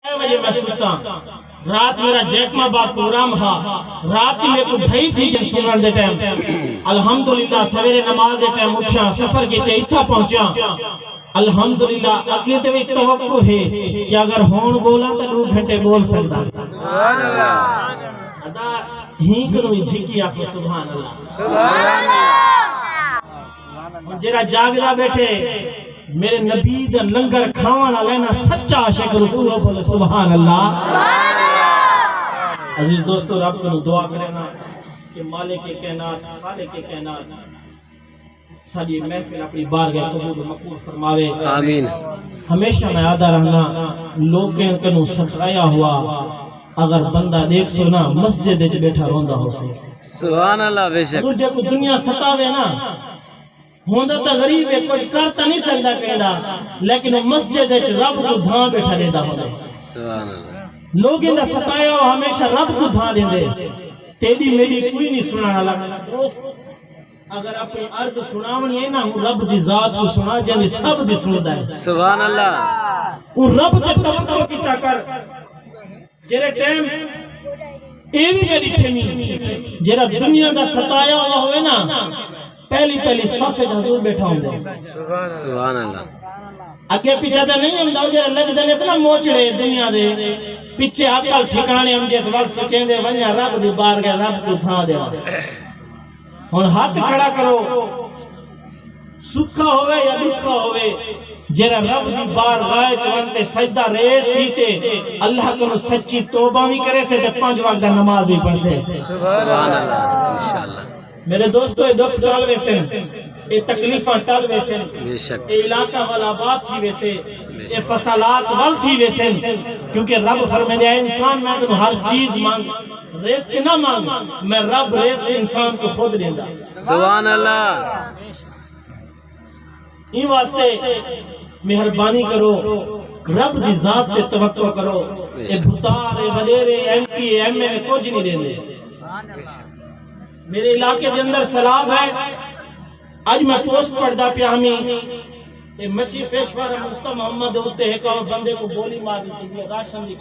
بجے میں ستا رات میرا جیکما باپ پورام ہا رات ہی میں کو ڈھائی تھی جن سنن دے ٹائم الحمدللہ سویرے نماز دے ٹائم اٹھا سفر کی تے اتھا پہنچا الحمدللہ اگے تے بھی توقع ہے کہ اگر ہون بولا تو 2 گھنٹے بول سکتا سبحان اللہ ادا ہی کرو جھکی آکھو سبحان اللہ جیرا جاگدا بیٹھے میرے نبی دا لنگر کھاوانا لینا سچا عاشق رسول بولے سبحان اللہ عزیز دوستو رب کو دعا کرنا کہ مالک کائنات خالق کائنات ساری محفل اپنی بارگاہ قبول و مقبول فرماوے آمین۔ ہمیشہ میں یاد رہنا لوگوں کنوں سترایا ہوا اگر بندہ دیکھ سونا مسجد وچ بیٹھا روندا ہو سی سبحان اللہ بے شک تجھے کو دنیا ستاوے نا ہوندہ تا غریب ہے کچھ کرتا نہیں سکتا کہنا لیکن مسجد وچ رب کو دھاں بیٹھا دیتا ہوندا سبحان اللہ لوگوں دا ستایا ہو ہمیشہ رب کو دھاں دیندے تیری میری کوئی نہیں سنانا لگا اگر اپنی عرض سناونی ہے نا ہوں رب دی ذات کو سنا جاندے سب دی سندا ہے سبحان اللہ وہ رب دے توقع کیتا کر جڑے ٹائم اے بھی میری تھمی جڑا دنیا دا ستایا ہوا ہوئے نا پہلی صف وچ حضور بیٹھا ہوندا سبحان اللہ اگے پیچھے تے نہیں ہوندا جڑا لگ دے نا موچڑے دنیا دے پیچھے عقل ٹھکانے ہم جس وقت سوچیندے ونجا رب دی بارگاہ رب کو تھا دیوا ہن ہاتھ کھڑا کرو سکھا ہوئے یا دکھا ہوئے جرا رب دی بارگاہ وچ وندے سجدہ ریز کیتے اللہ کو سچی توبہ بھی کرے سے تے 5 وقت دا نماز بھی پڑھ سے سبحان اللہ انشاءاللہ میرے دوستو یہ دکھ ٹال ویسے یہ تکلیفاں ٹال ویسے بے شک یہ علاقہ والا بات تھی ویسے یہ فصلات وال تھی ویسے کیونکہ رب فرمائے دیا انسان میں تم ہر چیز مانگ رزق نہ مانگ میں رب رزق انسان کو خود دیندہ سبحان اللہ این واسطے مہربانی کرو رب دی ذات تے توقع کرو اے بھتار اے ولیرے ایم پی ایم اے کچھ نہیں دیندے میرے علاقے دے اندر سلاب ہے آج میں پوسٹ پڑھدا پیا ہمیں مچی پیشوار مصطفی محمد ہوتے ہیں کہ بندے کو گولی مار دی راشن دی